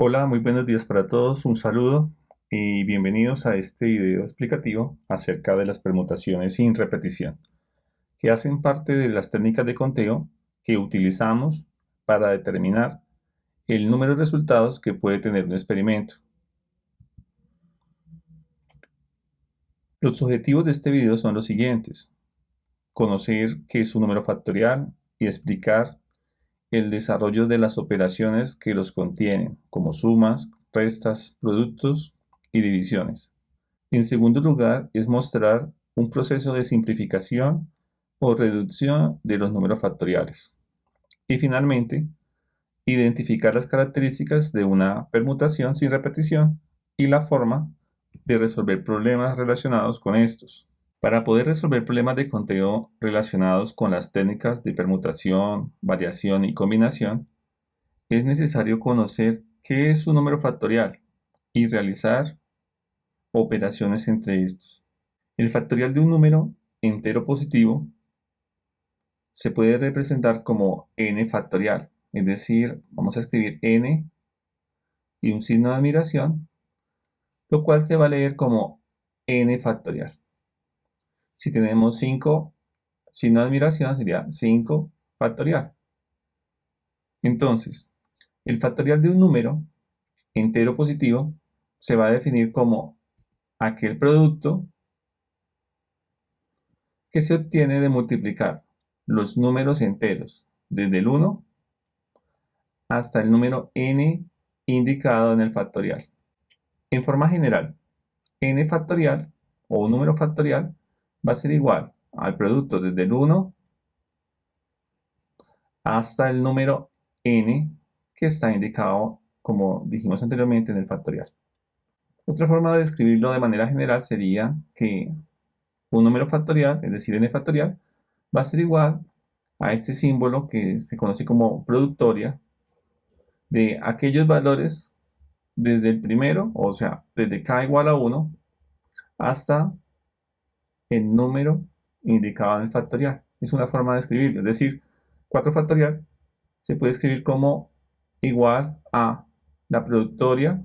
Hola, muy buenos días para todos, un saludo y bienvenidos a este video explicativo acerca de las permutaciones sin repetición, que hacen parte de las técnicas de conteo que utilizamos para determinar el número de resultados que puede tener un experimento. Los objetivos de este video son los siguientes: conocer qué es un número factorial y explicar el desarrollo de las operaciones que los contienen, como sumas, restas, productos y divisiones. En segundo lugar, es mostrar un proceso de simplificación o reducción de los números factoriales. Y finalmente, identificar las características de una permutación sin repetición y la forma de resolver problemas relacionados con estos. Para poder resolver problemas de conteo relacionados con las técnicas de permutación, variación y combinación, es necesario conocer qué es un número factorial y realizar operaciones entre estos. El factorial de un número entero positivo se puede representar como n factorial, es decir, vamos a escribir n y un signo de admiración, lo cual se va a leer como n factorial. Si tenemos 5, signo de admiración sería 5 factorial. Entonces, el factorial de un número entero positivo se va a definir como aquel producto que se obtiene de multiplicar los números enteros desde el 1 hasta el número n indicado en el factorial. En forma general, n factorial o un número factorial va a ser igual al producto desde el 1 hasta el número n que está indicado, como dijimos anteriormente, en el factorial. Otra forma de escribirlo de manera general sería que un número factorial, es decir, n factorial, va a ser igual a este símbolo que se conoce como productoria de aquellos valores desde el primero, o sea, desde k igual a 1 hasta el número indicado en el factorial. Es una forma de escribirlo, es decir, 4 factorial se puede escribir como igual a la productoria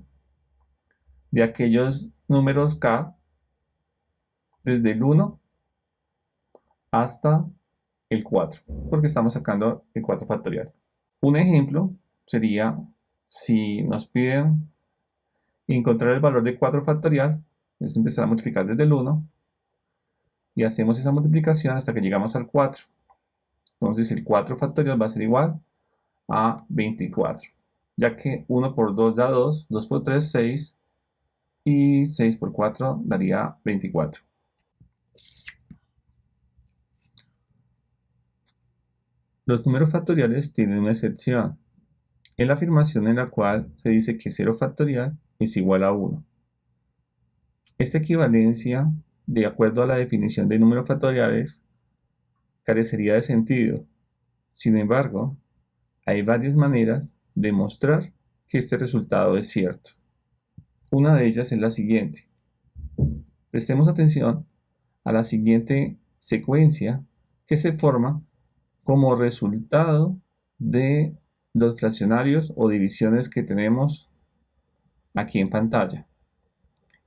de aquellos números k desde el 1 hasta el 4, porque estamos sacando el 4 factorial. Un ejemplo sería si nos piden encontrar el valor de 4 factorial, esto empezará a multiplicar desde el 1 y hacemos esa multiplicación hasta que llegamos al 4. Entonces el 4 factorial va a ser igual a 24, ya que 1 por 2 da 2, 2 por 3 6 y 6 por 4 daría 24. Los números factoriales tienen una excepción, es la afirmación en la cual se dice que 0 factorial es igual a 1. Esta equivalencia, de acuerdo a la definición de números factoriales, carecería de sentido. Sin embargo, hay varias maneras de mostrar que este resultado es cierto. Una de ellas es la siguiente. Prestemos atención a la siguiente secuencia que se forma como resultado de los fraccionarios o divisiones que tenemos aquí en pantalla.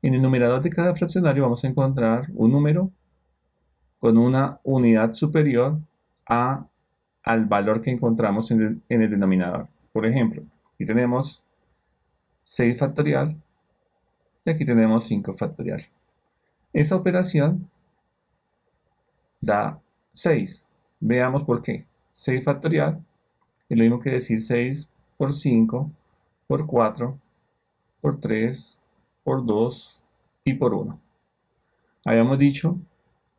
En el numerador de cada fraccionario vamos a encontrar un número con una unidad superior al valor que encontramos en el denominador. Por ejemplo, aquí tenemos 6 factorial y aquí tenemos 5 factorial. Esa operación da 6. Veamos por qué. 6 factorial es lo mismo que decir 6 por 5, por 4, por 3, por 2 y por 1. Habíamos dicho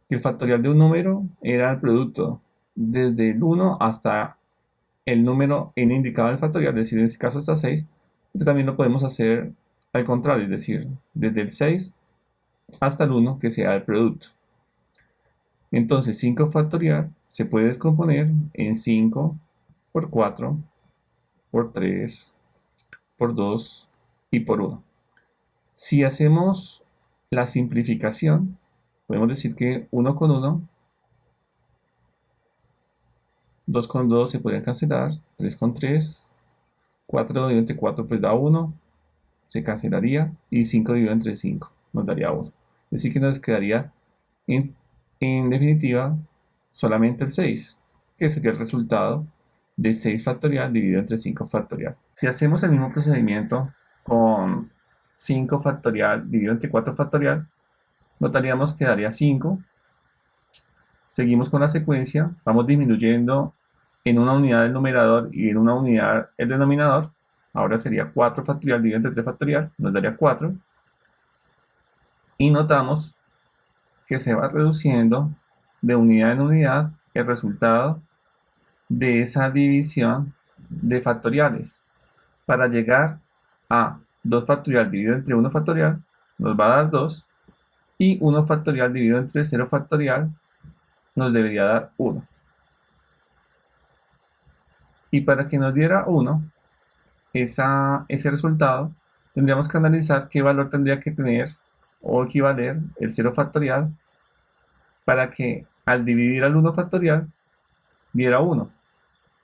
que el factorial de un número era el producto desde el 1 hasta el número n indicado en el factorial, es decir, en este caso hasta 6, pero también lo podemos hacer al contrario, es decir, desde el 6 hasta el 1, que sea el producto. Entonces 5 factorial se puede descomponer en 5 por 4, por 3, por 2 y por 1. Si hacemos la simplificación, podemos decir que 1 con 1, 2 con 2 se podrían cancelar, 3 con 3, 4 dividido entre 4 pues da 1, se cancelaría, y 5 dividido entre 5 nos daría 1. Es decir que nos quedaría en definitiva solamente el 6, que sería el resultado de 6 factorial dividido entre 5 factorial. Si hacemos el mismo procedimiento con 5 factorial dividido entre 4 factorial, notaríamos que daría 5. Seguimos con la secuencia, vamos disminuyendo en una unidad el numerador y en una unidad el denominador. Ahora sería 4 factorial dividido entre 3 factorial, nos daría 4. Y notamos que se va reduciendo de unidad en unidad el resultado de esa división de factoriales. Para llegar a 2 factorial dividido entre 1 factorial, nos va a dar 2. Y 1 factorial dividido entre 0 factorial nos debería dar 1. Y para que nos diera 1, ese resultado, tendríamos que analizar qué valor tendría que tener o equivaler el 0 factorial para que al dividir al 1 factorial diera 1.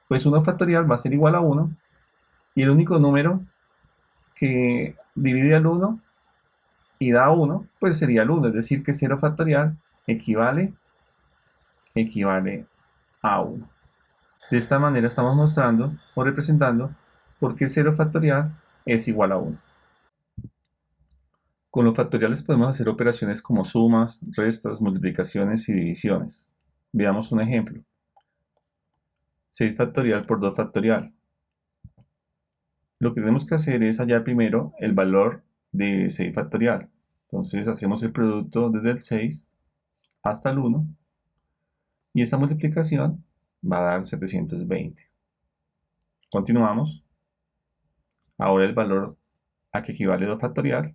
Pues 1 factorial va a ser igual a 1 y el único número que divide al 1 y da 1 pues sería el 1, es decir que 0 factorial equivale a 1. De esta manera estamos mostrando o representando por qué 0 factorial es igual a 1. Con los factoriales podemos hacer operaciones como sumas, restas, multiplicaciones y divisiones. Veamos un ejemplo. 6 factorial por 2 factorial. Lo que tenemos que hacer es hallar primero el valor de 6 factorial. Entonces hacemos el producto desde el 6 hasta el 1 y esta multiplicación va a dar 720. Continuamos. Ahora el valor a que equivale 2 factorial.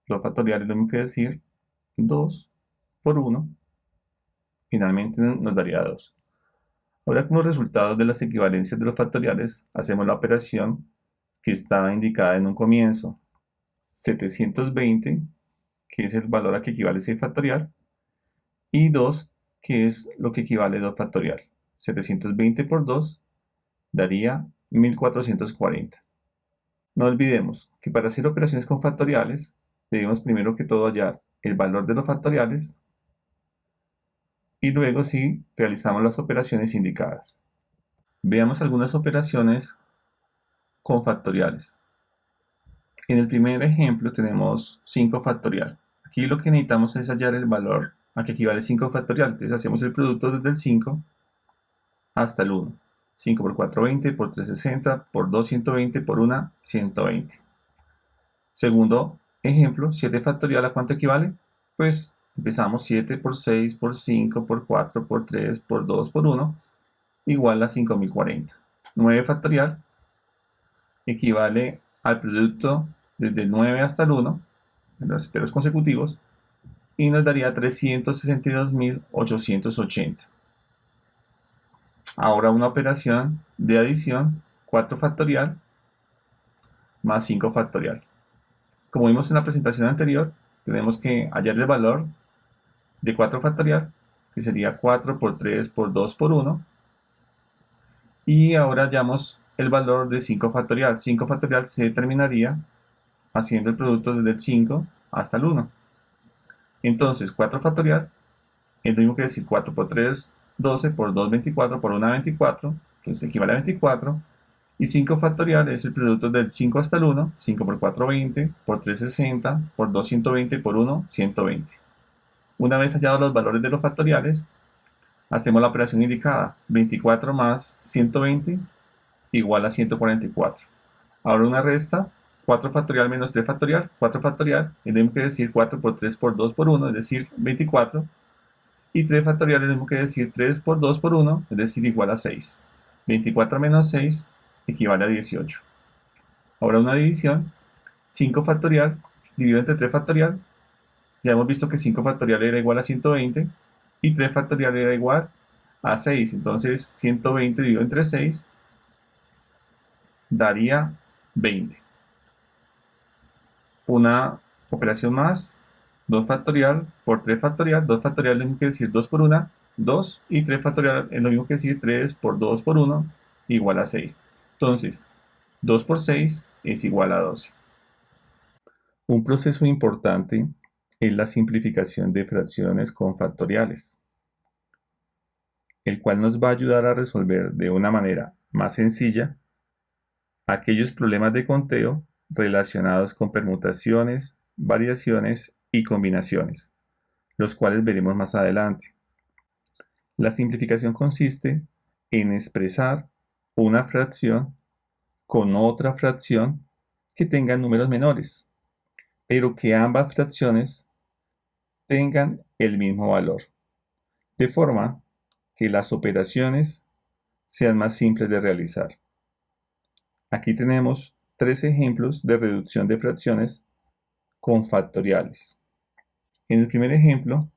2 factorial es lo mismo que decir 2 por 1. Finalmente nos daría 2. Ahora con los resultados de las equivalencias de los factoriales hacemos la operación que está indicada en un comienzo. 720, que es el valor a que equivale 6 factorial, y 2, que es lo que equivale a 2 factorial. 720 por 2 daría 1440. No olvidemos que para hacer operaciones con factoriales debemos primero que todo hallar el valor de los factoriales y luego sí realizamos las operaciones indicadas. Veamos algunas operaciones con factoriales. En el primer ejemplo tenemos 5 factorial. Aquí lo que necesitamos es hallar el valor a que equivale 5 factorial. Entonces hacemos el producto desde el 5 hasta el 1. 5 por 4, 20, por 3, 60, por 2, 120, por 1, 120. Segundo ejemplo, 7 factorial, ¿a cuánto equivale? Pues empezamos 7 por 6, por 5, por 4, por 3, por 2, por 1, igual a 5040. 9 factorial equivale al producto desde el 9 hasta el 1, en los enteros consecutivos, y nos daría 362.880. Ahora una operación de adición, 4 factorial más 5 factorial. Como vimos en la presentación anterior, tenemos que hallar el valor de 4 factorial, que sería 4 por 3 por 2 por 1. Y ahora hallamos el valor de 5 factorial. 5 factorial se determinaría haciendo el producto desde el 5 hasta el 1. Entonces 4 factorial es lo mismo que decir 4 por 3, 12, por 2, 24, por 1, 24. Entonces equivale a 24. Y 5 factorial es el producto del 5 hasta el 1, 5 por 4, 20, por 3, 60, por 2, 120, por 1, 120. Una vez hallados los valores de los factoriales, hacemos la operación indicada, 24 más 120 igual a 144. Ahora una resta, 4 factorial menos 3 factorial, 4 factorial, es lo mismo que decir 4 por 3 por 2 por 1, es decir, 24. Y 3 factorial es lo mismo que decir 3 por 2 por 1, es decir, igual a 6. 24 menos 6 equivale a 18. Ahora una división, 5 factorial dividido entre 3 factorial. Ya hemos visto que 5 factorial era igual a 120 y 3 factorial era igual a 6. Entonces 120 dividido entre 6 daría 20. Una operación más, 2 factorial por 3 factorial. 2 factorial es lo mismo que decir 2 por 1, 2. Y 3 factorial es lo mismo que decir 3 por 2 por 1 igual a 6. Entonces, 2 por 6 es igual a 12. Un proceso importante es la simplificación de fracciones con factoriales, el cual nos va a ayudar a resolver de una manera más sencilla aquellos problemas de conteo relacionados con permutaciones, variaciones y combinaciones, los cuales veremos más adelante. La simplificación consiste en expresar una fracción con otra fracción que tenga números menores, pero que ambas fracciones tengan el mismo valor, de forma que las operaciones sean más simples de realizar. Aquí tenemos 3 ejemplos de reducción de fracciones con factoriales. En el primer ejemplo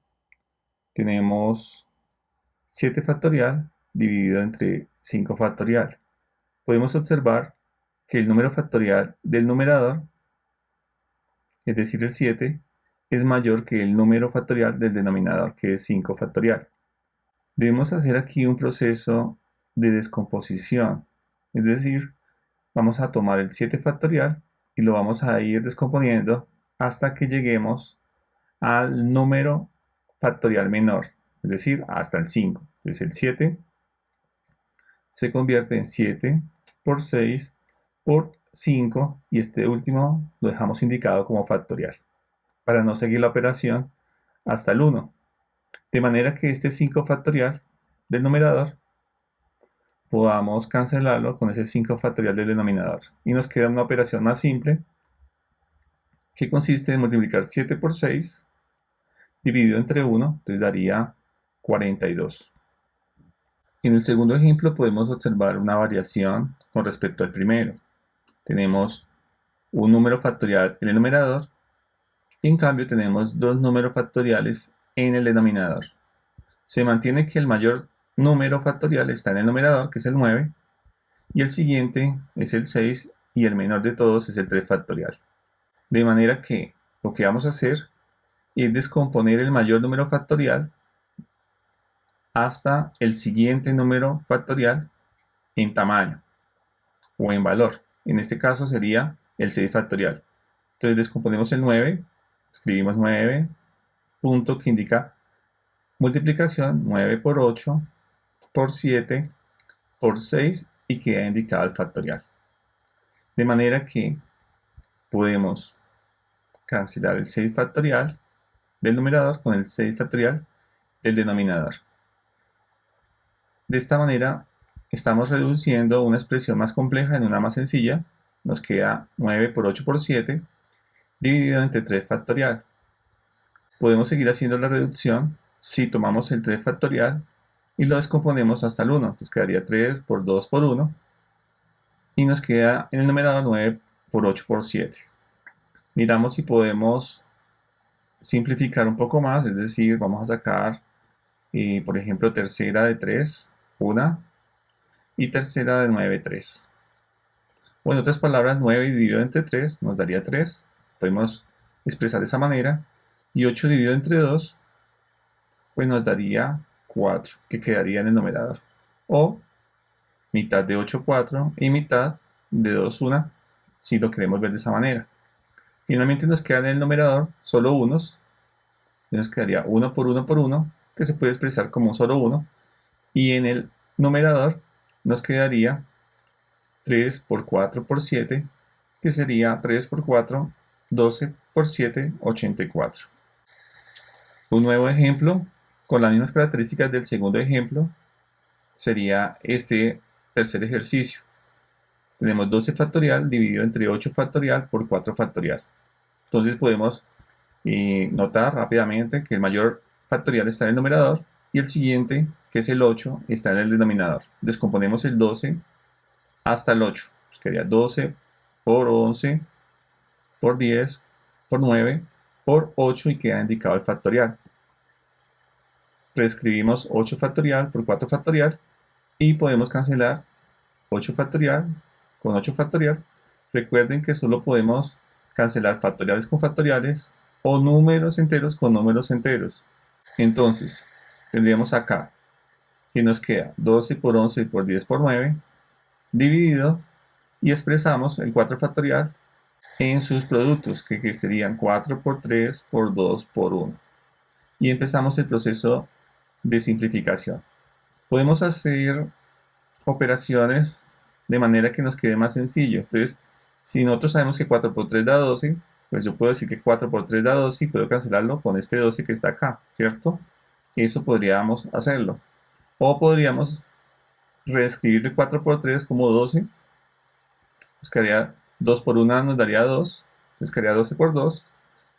tenemos 7 factorial dividido entre 5 factorial. Podemos observar que el número factorial del numerador, es decir, el 7, es mayor que el número factorial del denominador, que es 5 factorial. Debemos hacer aquí un proceso de descomposición, es decir, vamos a tomar el 7 factorial y lo vamos a ir descomponiendo hasta que lleguemos al número factorial menor, es decir, hasta el 5. Entonces el 7 se convierte en 7 por 6 por 5 y este último lo dejamos indicado como factorial para no seguir la operación hasta el 1. De manera que este 5 factorial del numerador podamos cancelarlo con ese 5 factorial del denominador. Y nos queda una operación más simple que consiste en multiplicar 7 por 6 dividido entre 1, entonces daría 42. En el segundo ejemplo podemos observar una variación con respecto al primero. Tenemos un número factorial en el numerador y en cambio tenemos dos números factoriales en el denominador. Se mantiene que el mayor número factorial está en el numerador, que es el 9, y el siguiente es el 6 y el menor de todos es el 3 factorial. De manera que lo que vamos a hacer es descomponer el mayor número factorial hasta el siguiente número factorial en tamaño o en valor. En este caso sería el 6 factorial. Entonces descomponemos el 9, escribimos 9, punto que indica multiplicación 9 por 8 por 7 por 6 y queda indicado el factorial. De manera que podemos cancelar el 6 factorial del numerador con el 6 factorial del denominador. De esta manera estamos reduciendo una expresión más compleja en una más sencilla. Nos queda 9 por 8 por 7 dividido entre 3 factorial. Podemos seguir haciendo la reducción si tomamos el 3 factorial y lo descomponemos hasta el 1. Entonces quedaría 3 por 2 por 1 y nos queda en el numerador 9 por 8 por 7. Miramos si podemos simplificar un poco más, es decir, vamos a sacar, por ejemplo, tercera de 3, 1, y tercera de 9, 3. O en otras palabras, 9 dividido entre 3 nos daría 3. Podemos expresar de esa manera. Y 8 dividido entre 2, pues nos daría 4, que quedaría en el numerador. O mitad de 8, 4, y mitad de 2, 1, si lo queremos ver de esa manera. Finalmente nos quedan en el numerador solo unos. Nos quedaría 1 por 1 por 1, que se puede expresar como un solo 1. Y en el numerador nos quedaría 3 por 4 por 7, que sería 3 por 4, 12 por 7, 84. Un nuevo ejemplo, con las mismas características del segundo ejemplo, sería este tercer ejercicio. Tenemos 12 factorial dividido entre 8 factorial por 4 factorial. Entonces podemos notar rápidamente que el mayor factorial está en el numerador y el siguiente, que es el 8, está en el denominador. Descomponemos el 12 hasta el 8. Pues quedaría 12 por 11 por 10 por 9 por 8 y queda indicado el factorial. Reescribimos 8 factorial por 4 factorial y podemos cancelar 8 factorial con 8 factorial. Recuerden que solo podemos cancelar factoriales con factoriales o números enteros con números enteros. Entonces, tendríamos acá que nos queda 12 por 11 por 10 por 9 dividido y expresamos el 4 factorial en sus productos, que serían 4 por 3 por 2 por 1. Y empezamos el proceso de simplificación. Podemos hacer operaciones de manera que nos quede más sencillo. Entonces, si nosotros sabemos que 4 por 3 da 12, pues yo puedo decir que 4 por 3 da 12 y puedo cancelarlo con este 12 que está acá, ¿cierto? Eso podríamos hacerlo. O podríamos reescribir el 4 por 3 como 12. Pues quedaría 2 por 1 nos daría 2. Pues quedaría 12 por 2.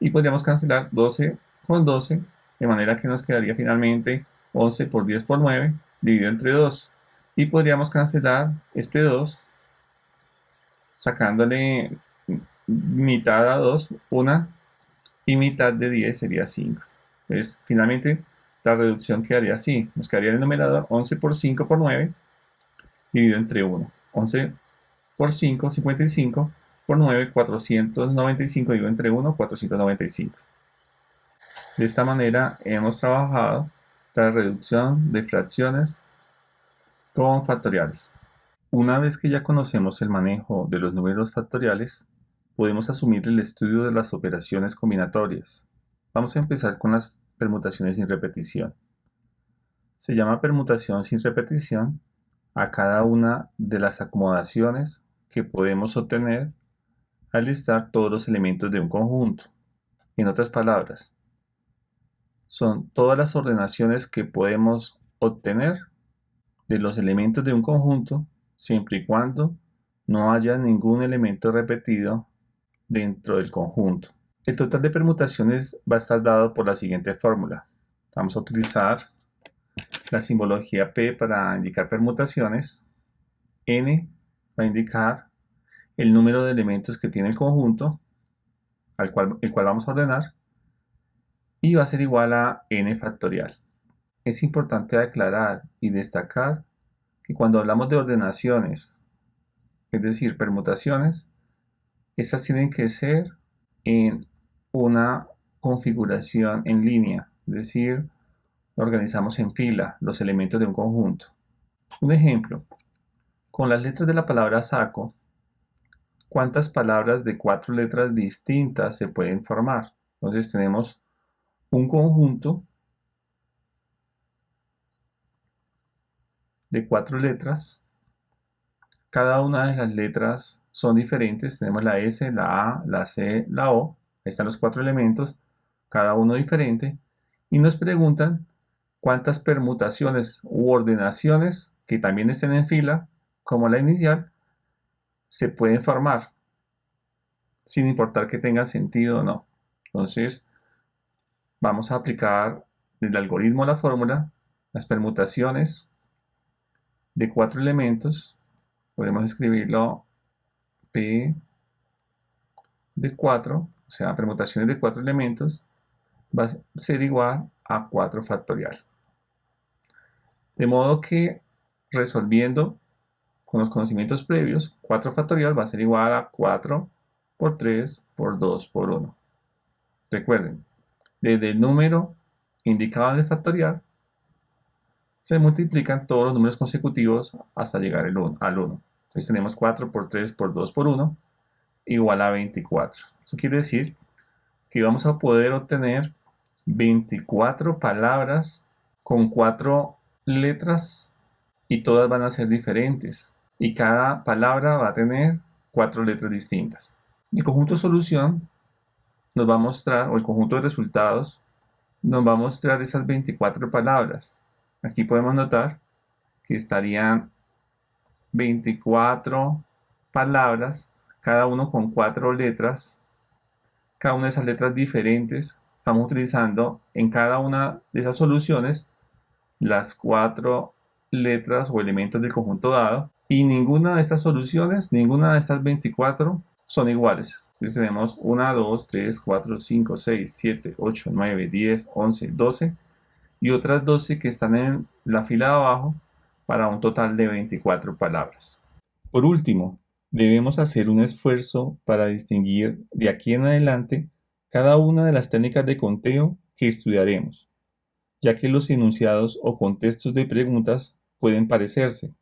Y podríamos cancelar 12 con 12. De manera que nos quedaría finalmente 11 por 10 por 9 dividido entre 2. Y podríamos cancelar este 2 sacándole mitad a 2, 1, y mitad de 10 sería 5. Entonces, finalmente, la reducción quedaría así. Nos quedaría en el numerador 11 por 5 por 9 dividido entre 1. 11 por 5, 55, por 9, 495, dividido entre 1, 495. De esta manera hemos trabajado la reducción de fracciones con factoriales. Una vez que ya conocemos el manejo de los números factoriales, podemos asumir el estudio de las operaciones combinatorias. Vamos a empezar con las permutaciones sin repetición. Se llama permutación sin repetición a cada una de las acomodaciones que podemos obtener al listar todos los elementos de un conjunto. En otras palabras, son todas las ordenaciones que podemos obtener de los elementos de un conjunto siempre y cuando no haya ningún elemento repetido dentro del conjunto. El total de permutaciones va a estar dado por la siguiente fórmula. Vamos a utilizar la simbología P para indicar permutaciones. N va a indicar el número de elementos que tiene el conjunto, el cual vamos a ordenar, y va a ser igual a n factorial. Es importante aclarar y destacar que cuando hablamos de ordenaciones, es decir, permutaciones, estas tienen que ser en una configuración en línea, es decir, organizamos en fila los elementos de un conjunto. Un ejemplo, con las letras de la palabra saco, ¿cuántas palabras de 4 letras distintas se pueden formar? Entonces tenemos un conjunto de 4 letras. Cada una de las letras son diferentes. Tenemos la S, la A, la C, la O. Ahí están los 4 elementos, cada uno diferente. Y nos preguntan cuántas permutaciones u ordenaciones que también estén en fila, como la inicial, se pueden formar, sin importar que tengan sentido o no. Entonces, vamos a aplicar el algoritmo a la fórmula, las permutaciones de 4 elementos. Podemos escribirlo P de 4, o sea, permutaciones de 4 elementos, va a ser igual a 4 factorial. De modo que, resolviendo con los conocimientos previos, 4 factorial va a ser igual a 4 por 3 por 2 por 1. Recuerden, desde el número indicado en el factorial, se multiplican todos los números consecutivos hasta llegar al 1. Entonces tenemos 4 por 3 por 2 por 1 igual a 24. Eso quiere decir que vamos a poder obtener 24 palabras con 4 letras y todas van a ser diferentes. Y cada palabra va a tener 4 letras distintas. El conjunto solución nos va a mostrar, o el conjunto de resultados, nos va a mostrar esas 24 palabras. Aquí podemos notar que estarían 24 palabras, cada uno con 4 letras, cada una de esas letras diferentes. Estamos utilizando en cada una de esas soluciones las 4 letras o elementos del conjunto dado, y ninguna de estas soluciones, ninguna de estas 24 son iguales. Entonces tenemos 1, 2, 3, 4, 5, 6, 7, 8, 9, 10, 11, 12 y otras 12 que están en la fila de abajo para un total de 24 palabras. Por último, debemos hacer un esfuerzo para distinguir de aquí en adelante cada una de las técnicas de conteo que estudiaremos, ya que los enunciados o contextos de preguntas pueden parecerse.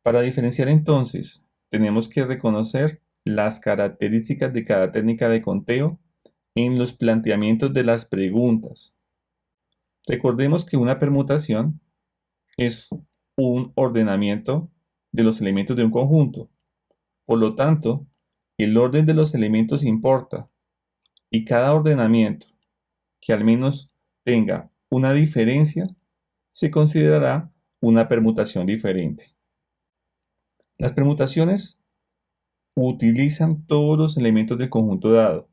Para diferenciar entonces tenemos que reconocer las características de cada técnica de conteo en los planteamientos de las preguntas. Recordemos que una permutación es un ordenamiento de los elementos de un conjunto. Por lo tanto, el orden de los elementos importa y cada ordenamiento que al menos tenga una diferencia se considerará una permutación diferente. Las permutaciones utilizan todos los elementos del conjunto dado,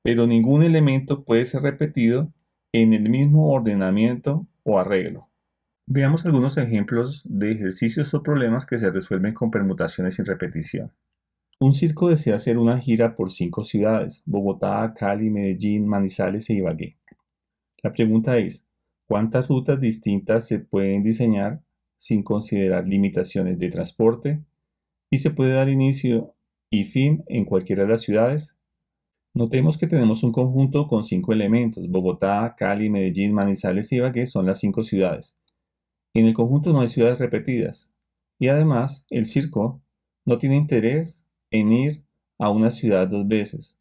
pero ningún elemento puede ser repetido en el mismo ordenamiento o arreglo. Veamos algunos ejemplos de ejercicios o problemas que se resuelven con permutaciones sin repetición. Un circo desea hacer una gira por 5 ciudades: Bogotá, Cali, Medellín, Manizales e Ibagué. La pregunta es, ¿cuántas rutas distintas se pueden diseñar sin considerar limitaciones de transporte? ¿Y se puede dar inicio y fin en cualquiera de las ciudades? Notemos que tenemos un conjunto con 5 elementos: Bogotá, Cali, Medellín, Manizales y Ibagué son las 5 ciudades. En el conjunto no hay ciudades repetidas, y además el circo no tiene interés en ir a una ciudad 2 veces.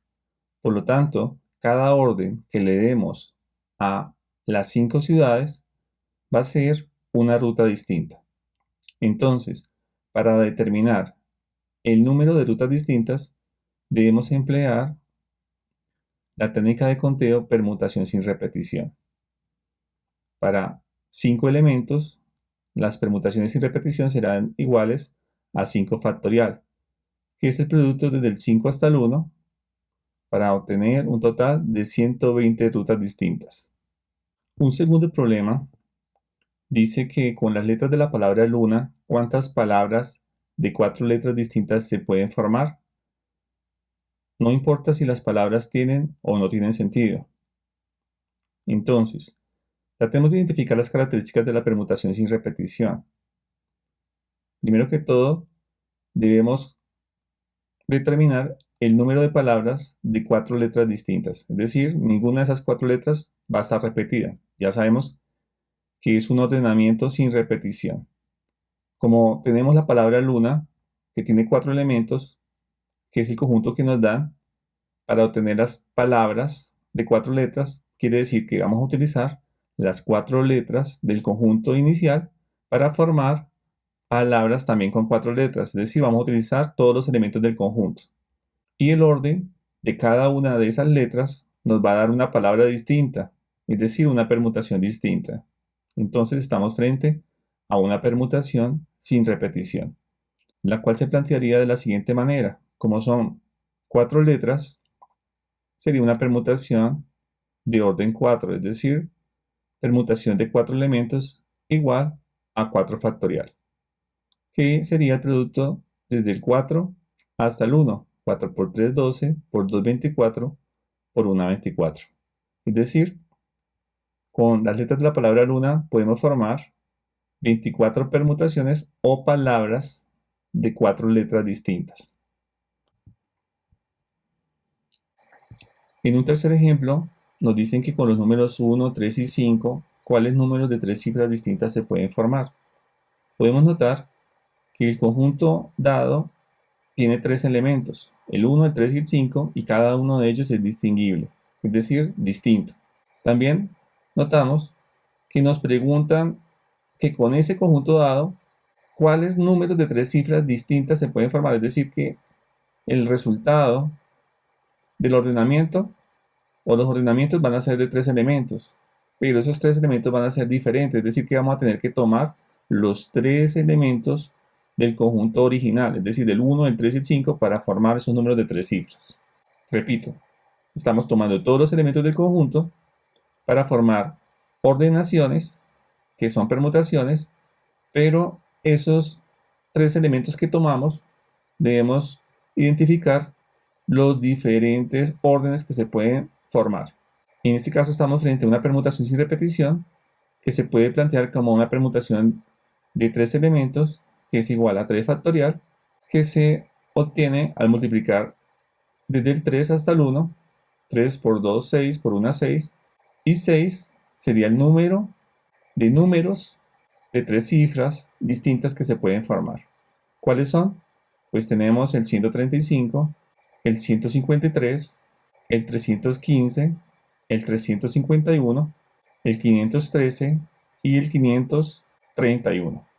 Por lo tanto, cada orden que le demos a las 5 ciudades va a ser una ruta distinta. Entonces, para determinar el número de rutas distintas, debemos emplear la técnica de conteo permutación sin repetición. Para 5 elementos, las permutaciones sin repetición serán iguales a 5 factorial, que es el producto desde el 5 hasta el 1, para obtener un total de 120 rutas distintas. Un segundo problema dice que con las letras de la palabra luna, ¿cuántas palabras de 4 letras distintas se pueden formar? No importa si las palabras tienen o no tienen sentido. Entonces, tratemos de identificar las características de la permutación sin repetición. Primero que todo, debemos determinar el número de palabras de 4 letras distintas. Es decir, ninguna de esas 4 letras va a estar repetida. Ya sabemos que es un ordenamiento sin repetición. Como tenemos la palabra luna, que tiene 4 elementos, que es el conjunto que nos dan para obtener las palabras de 4 letras, quiere decir que vamos a utilizar las 4 letras del conjunto inicial para formar palabras también con 4 letras, es decir, vamos a utilizar todos los elementos del conjunto. Y el orden de cada una de esas letras nos va a dar una palabra distinta, es decir, una permutación distinta. Entonces estamos frente a una permutación sin repetición, la cual se plantearía de la siguiente manera. Como son 4 letras, sería una permutación de orden 4, es decir, permutación de 4 elementos igual a 4 factorial, que sería el producto desde el 4 hasta el 1. 4 por 3, 12, por 2, 24, por 1, 24. Es decir, con las letras de la palabra luna podemos formar 24 permutaciones o palabras de 4 letras distintas. En un tercer ejemplo, nos dicen que con los números 1, 3 y 5, ¿cuáles números de 3 cifras distintas se pueden formar? Podemos notar que el conjunto dado tiene 3 elementos, el 1, el 3 y el 5, y cada uno de ellos es distinguible, es decir, distinto. También notamos que nos preguntan que con ese conjunto dado, ¿cuáles números de 3 cifras distintas se pueden formar? Es decir, que el resultado del ordenamiento o los ordenamientos van a ser de 3 elementos, pero esos 3 elementos van a ser diferentes, es decir, que vamos a tener que tomar los 3 elementos del conjunto original, es decir, del 1, el 3 y el 5, para formar esos números de 3 cifras. Repito, estamos tomando todos los elementos del conjunto para formar ordenaciones, que son permutaciones, pero esos 3 elementos que tomamos debemos identificar los diferentes órdenes que se pueden formar. En este caso estamos frente a una permutación sin repetición, que se puede plantear como una permutación de 3 elementos, que es igual a 3 factorial, que se obtiene al multiplicar desde el 3 hasta el 1, 3 por 2, 6, por 1, 6, y 6 sería el número de números de 3 cifras distintas que se pueden formar. ¿Cuáles son? Pues tenemos el 135, el 153, el 315, el 351, el 513 y el 531.